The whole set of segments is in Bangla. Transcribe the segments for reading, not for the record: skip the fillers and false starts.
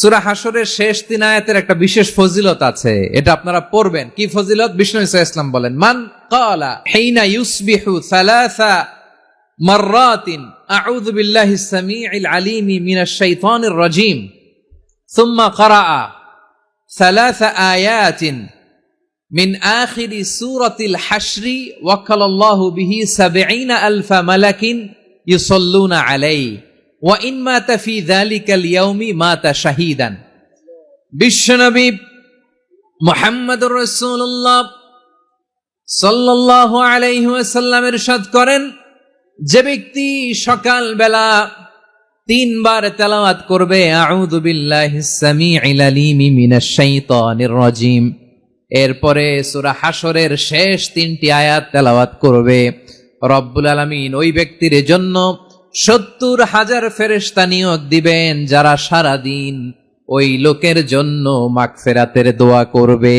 সূরা হাশরের শেষ 3 আয়াতের একটা বিশেষ ফজিলত আছে, এটা আপনারা পড়বেন। কি ফজিলত? বিষ্ণু ঈসা ইসলাম বলেন, মান ক্বালা হিনা ইউসবিহু সালাসা মাররাতিন আউযু বিল্লাহিস সামিউল আলিম মিনাশ শাইতানির রাজীম সুম্মা ক্বারাআ সালাসা আয়াতিন মিন আখিরি সূরাতিল হাশরি ওয়াক্কালাল্লাহু বিহি ৭০,০০০ মালাকিন ইউসাল্লুনা আলাইহি ওয়া ইন মাতা ফি যালিকাল ইয়াউমি মাতা শাহীদান। বিশ্বনবী মুহাম্মদুর রাসূলুল্লাহ সাল্লাল্লাহু আলাইহি ওয়াসাল্লাম ইরশাদ করেন, যে ব্যক্তি সকাল বেলা 3 বার তেলাওয়াত করবে আউযু বিল্লাহিস সামিউল আলিম মিনাশ শাইতানির রাজীম, এরপরে সূরা হাশরের শেষ 3টি আয়াত তেলাওয়াত করবে, রব্বুল আলামিন ওই ব্যক্তির জন্য ৭০,০০০ ফেরেশতা নিয়োগ দিবেন যারা সারা দিন ওই লোকের জন্য মাগফিরাতের দোয়া করবে।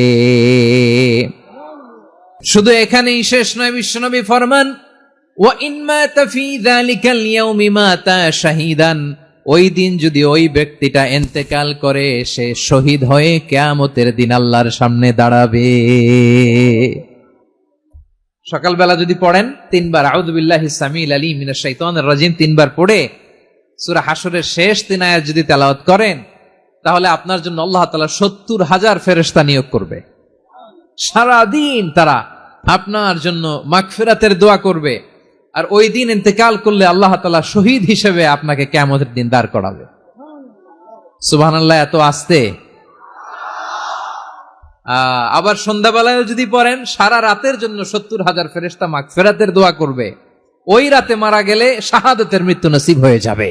শুধু এখানেই শেষ নয়, বিশ্বনবী ফরমান ওয়া ইন মাতা ফি যালিকাল ইয়াউমি মাতা শাহীদান, ওই দিন যদি ওই ব্যক্তিটা ইন্তেকাল করে সে শহীদ হয়ে কিয়ামতের দিন আল্লাহর সামনে দাঁড়াবে। সকালবেলা যদি পড়েন 3 বার আউযু বিল্লাহিস সামিউল আলিম মিনাশ শাইতানির রাজীম 3 বার পড়ে সূরা হাশরের শেষ 3 আয়াত যদি তেলাওয়াত করেন, তাহলে আপনার জন্য আল্লাহ তাআলা ৭০,০০০ ফেরেশতা নিয়োগ করবে। সারা দিন তারা আপনার জন্য মাগফিরাতের দোয়া করবে, আর ওই দিন ইন্তেকাল করলে আল্লাহ তাআলা শহীদ হিসেবে আপনাকে কিয়ামতের দিন দাঁড় করাবে। সুবহানাল্লাহ, এত আস্তে। আবার সন্ধ্যাবেলায় যদি পড়েন, সারা রাতের জন্য ৭০,০০০ ফেরেশতা মাগফিরাতের দোয়া করবে। ওই রাতে মারা গেলে শাহাদাতের মৃত্যু নসিব হয়ে যাবে।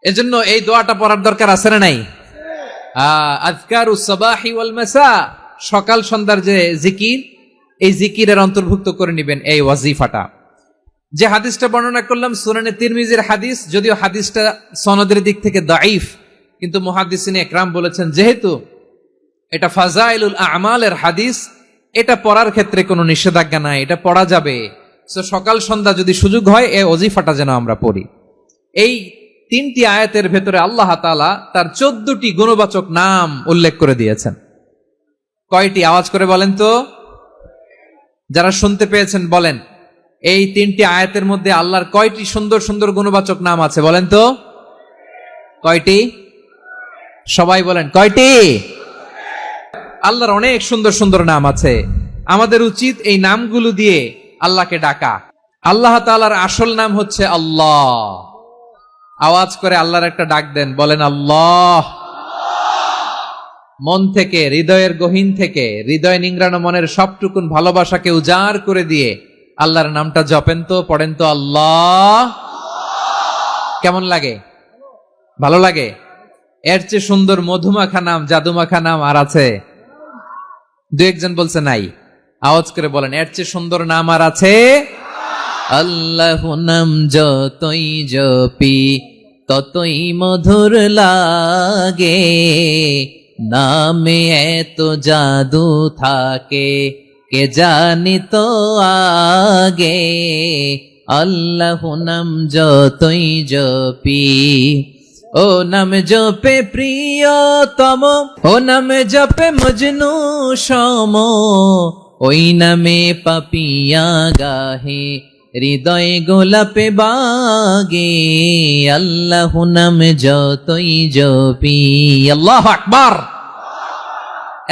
এজন্য এই দোয়াটা পড়ার দরকার আছে না নাই? আযকারুস সাবাহি ওয়াল মাসা, সকাল সন্ধ্যার যে জিকির, এই জিকিরের অন্তর্ভুক্ত করে নেবেন এই ওয়াজিফাটা। যে হাদিসটা বর্ণনা করলাম সুনানে তিরমিজির হাদিস, যদিও হাদিসটা সনদের দিক থেকে দাঈফ, কিন্তু মুহাদ্দিসিনে ইকরাম বলেছেন যেহেতু এটা ফাজাইলুল আমালের হাদিস, এটা পড়ার ক্ষেত্রে কোনো নিষেধাজ্ঞা নাই, এটা পড়া যাবে। সো সকাল সন্ধ্যা যদি সুযোগ হয় এই ওয়াজিফাটা যেন আমরা পড়ি। এই 3টি আয়াতের ভেতরে আল্লাহ তাআলা তার 14টি গুণবাচক নাম উল্লেখ করে দিয়েছেন। কয়টি? আওয়াজ করে বলেন তো, যারা শুনতে পেয়েছেন বলেন, এই 3টি আয়াতের মধ্যে আল্লাহর কয়টি সুন্দর সুন্দর গুণবাচক নাম আছে বলেন তো? কয়টি? সবাই বলেন, কয়টি? আল্লাহর অনেক সুন্দর সুন্দর নাম আছে। আমাদের উচিত এই নামগুলো দিয়ে আল্লাহকে ডাকা। আল্লাহ তাআলার আসল নাম হচ্ছে আল্লাহ। আওয়াজ করে আল্লাহর একটা ডাক দেন, বলেন আল্লাহ। মন থেকে, হৃদয়ের গহীন থেকে, হৃদয় নিংড়ানো মনের সবটুকুন ভালোবাসাকে উজাড় করে দিয়ে আল্লাহর নামটা জপেন তো, পড়েন তো আল্লাহ। কেমন লাগে? ভালো লাগে? এর চেয়ে সুন্দর মধুমাখা নাম, জাদুমাখা নাম আর আছে? 2-1 বলছে নাই। আওয়াজ করে বলেন, এর চেয়ে সুন্দর নাম আর আছে? আল্লাহ নাম যতই জপি ততই মধুর লাগে, নামে এত জাদু থাকে কে জানি তো আগে। আল্লাহ নাম যতই জপি, ও নাম জপে প্রিয়তম, ও নাম জপে মজনু সম, ওই নামে পাপিয়া গাহে হৃদয় গোলাপে বাগে। আল্লাহ নাম যতই জপি, আল্লাহু আকবার।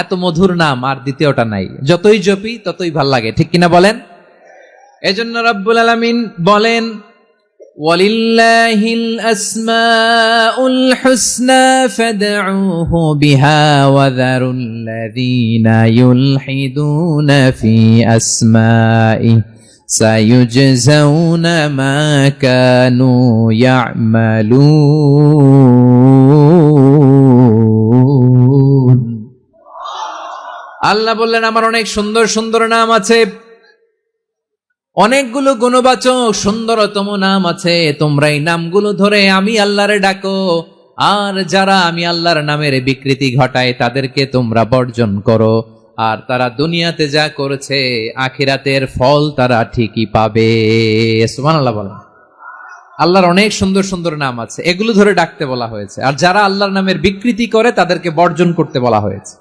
এত মধুর নাম আর দ্বিতীয়টা নাই, যতই জপি ততই ভাল লাগে, ঠিক কিনা বলেন? এজন্য রব্বুল আলামিন বলেন, ওয়ালিল্লাহিল আসমাউল হুসনা ফাদউহু বিহা ওয়া যারুল্লাযীনা ইউলহিদুনা ফি আসমাই সায়ুজজাউনা মা কানু ইয়া'মালুন। আল্লাহ বললেন, আমার অনেক সুন্দর সুন্দর নাম আছে, অনেকগুলো গুণবাচক সুন্দরতম নাম আছে। তোমরা এই নামগুলো ধরে আমি আল্লাহরে ডাকো, আর যারা আমি আল্লাহর নামের বিকৃতি ঘটায় তাদেরকে তোমরা বর্জন করো, আর তারা দুনিয়াতে যা করেছে আখিরাতের ফল তারা ঠিকই পাবে। সুবহানাল্লাহ বলেন। আল্লাহর অনেক সুন্দর সুন্দর নাম আছে, এগুলো ধরে ডাকতে বলা হয়েছে। আর যারা আল্লাহর নামের বিকৃতি করে তাদেরকে বর্জন করতে বলা হয়েছে।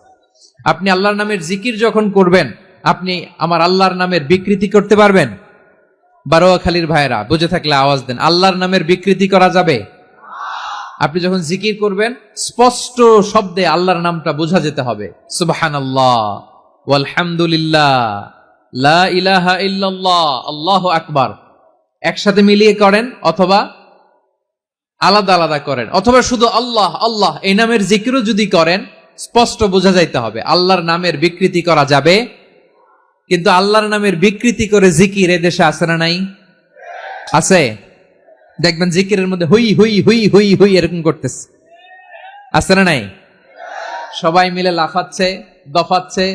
আপনি আল্লাহর নামের জিকির যখন করবেন, আপনি আমার আল্লাহর নামের বিকৃতি করতে পারবেন? বারোয়াখালীর ভাইরা বুঝে থাকলে আওয়াজ দেন, আল্লাহর নামের বিকৃতি করা যাবে? আপনি যখন জিকির করবেন স্পষ্ট শব্দে আল্লাহর নামটা বোঝা যেতে হবে। সুবহানাল্লাহ, ওয়ালহামদুলিল্লাহ, লা ইলাহা ইল্লাল্লাহ, আল্লাহু আকবার। একসাথে মিলিয়ে করেন অথবা আলাদা আলাদা করেন, অথবা শুধু আল্লাহ আল্লাহ এই নামের জিকিরও যদি করেন স্পষ্ট বোঝা যাইতে হবে। আল্লাহর নামের বিকৃতি করা যাবে, কিন্তু আল্লাহর নামের বিকৃতি করে জিকির এ দেশে আছে না নাই? আছে। দেখবেন জিকিরের মধ্যে হুই হুই হুই হুই হুই এরকম করতেছে, আছে না নাই? সবাই মিলে লাফাচ্ছে, দফাচ্ছে,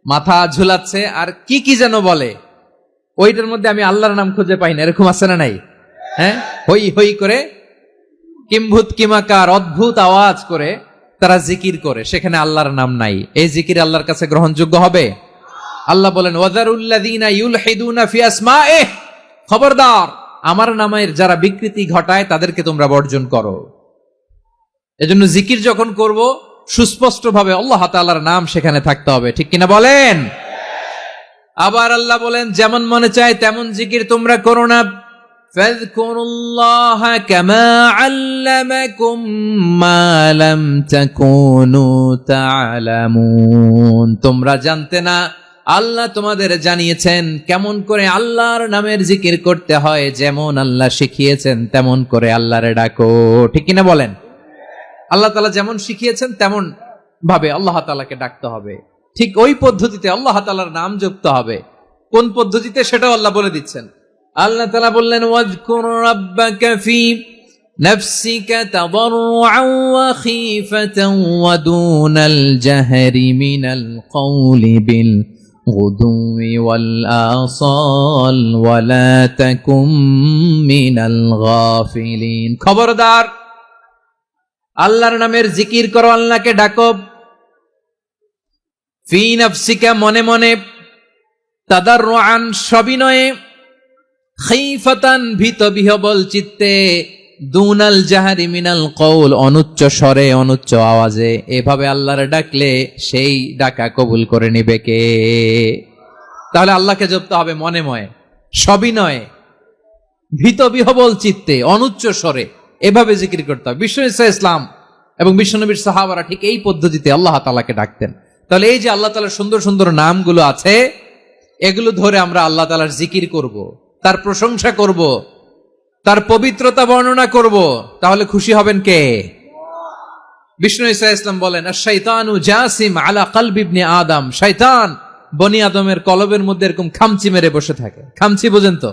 মাথা ঝুলাচ্ছে, আর কি কি যেন বলে, ওইটার মধ্যে আমি আল্লাহর নাম খুঁজে পাই না, এরকম আছে না নাই? হ্যাঁ, হই হই করে কিম্ভূত কিমাকার অদ্ভুত আওয়াজ করে তারা জিকির করে, সেখানে আল্লাহর নাম নাই। এই জিকির আল্লাহর কাছে গ্রহণযোগ্য হবে? আল্লাহ বলেন ওয়াযারুল্লাযীনা ইউলহিদুনা ফি আসমাইহি, খবরদার আমার নামের যারা বিকৃতি ঘটায় তাদেরকে তোমরা বর্জন করো। এজন্য জিকির যখন করব সুস্পষ্ট ভাবে আল্লাহ তাআলার নাম সেখানে থাকতে হবে, ঠিক কিনা বলেন? আবার আল্লাহ বলেন যেমন মনে চায় তেমন জিকির তোমরা করো না। ফাযকুরুল্লাহা কামা আল্লামাকুম মা লাম তাকুনু তা'লামুন, তোমরা জানতে না, আল্লাহ তোমাদের জানিয়েছেন কেমন করে আল্লাহর নামের জিকির করতে হয়, যেমন আল্লাহ শিখিয়েছেন তেমন করে আল্লাহরে ডাকো, ঠিক কিনা বলেন? আল্লাহ তাআলা যেমন শিখিয়েছেন তেমন ভাবে আল্লাহ তাআলাকে ডাকতে হবে, ঠিক ওই পদ্ধতিতে আল্লাহ তাআলার নাম জপতে হবে। কোন পদ্ধতিতে সেটাও আল্লাহ বলে দিচ্ছেন। আল্লাহ তাআলা বললেন ওয়াজকুর রাব্বাকা ফি নাফসিকা তাদাররুআন ওয়া খীফাতান ওয়া দুনাল জাহরি মিনাল কওলি বিল গুদুই ওয়াল আসাল ওয়া লা তাকুম মিনাল গাফিলিন, খবরদার আল্লাহর নামের জিকির করো, আল্লাহকে ডাকো। ফি নাফসিকা মনে মনে, তাদাররুআন সবিনয়ে, খীফাতান ভীত বিহবল চিত্তে, দুনাল জাহারি মিনাল কওল অনুচ্চ স্বরে অনুচ্চ আওয়াজে। এভাবে আল্লাহর ডাকলে সেই ডাকা কবুল করে নিবে কে? তাহলে আল্লাহকে জপতে হবে মনে মনে, সবিনয়ে, ভীত বিহবল চিত্তে, অনুচ্চ স্বরে, এভাবে জিকির করতে হবে। বিশ্বনবী ইসলাম এবং বিশ্বনবীর সাহাবারা ঠিক এই পদ্ধতিতে আল্লাহ তাআলাকে ডাকতেন। তাহলে এই যে আল্লাহ তাআলার সুন্দর সুন্দর নামগুলো আছে, এগুলো ধরে আমরা আল্লাহ তাআলার জিকির করব, তার প্রশংসা করব, তার পবিত্রতা বর্ণনা করব, তাহলে খুশি হবেন কে? বিষ্ণু ঈসা ইসলাম বলেন আশ-শাইতানু জাসিম আলা কলবি ইবনে আদম, শয়তান বনি আদমের কলবের মধ্যে এরকম খামচি মেরে বসে থাকে। খামচি বোঝেন তো?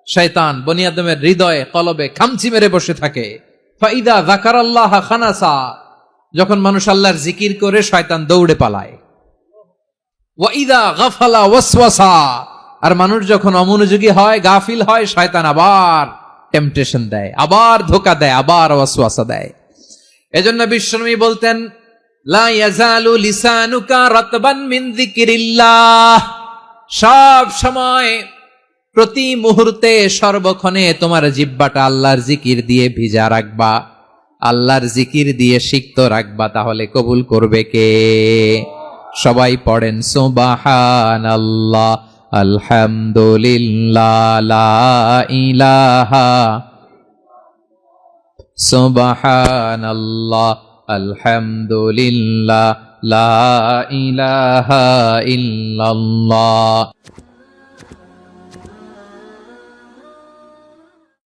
শয়তান বনি আদমের হৃদয়ে কলবে খামচি মেরে বসে থাকে। ফাইদা যাকারাল্লাহ খানাসা, যখন মানুষ আল্লাহর জিকির করে শয়তান দৌড়ে পালায়। ওয়া ইদা গাফালা ওয়াসওয়াসা, আর মানুষ যখন অমনোযোগী হয়, গাফিল হয়, শয়তান আবার টেম্পটেশন দেয়, আবার ধোঁকা দেয়, আবার ওয়াসওয়াসা দেয়। এজন্য বিশ্বনবী বলতেন লা ইয়াজালু লিসানুকা রাতবান মিন যিকিরিল্লাহ, সব সময় প্রতি মুহূর্তে সর্বক্ষণে তোমার জিহ্বাটা আল্লাহর জিকির দিয়ে ভিজা রাখবা, আল্লাহর জিকির দিয়ে সিক্ত রাখবা, তাহলে কবুল করবে কে? সবাই পড়েন সুবহানাল্লাহ, আলহামদুলিল্লাহ, লা ইলাহা, সুবহানাল্লাহ, আলহামদুলিল্লাহ, লা ইলাহা ইল্লাল্লাহ।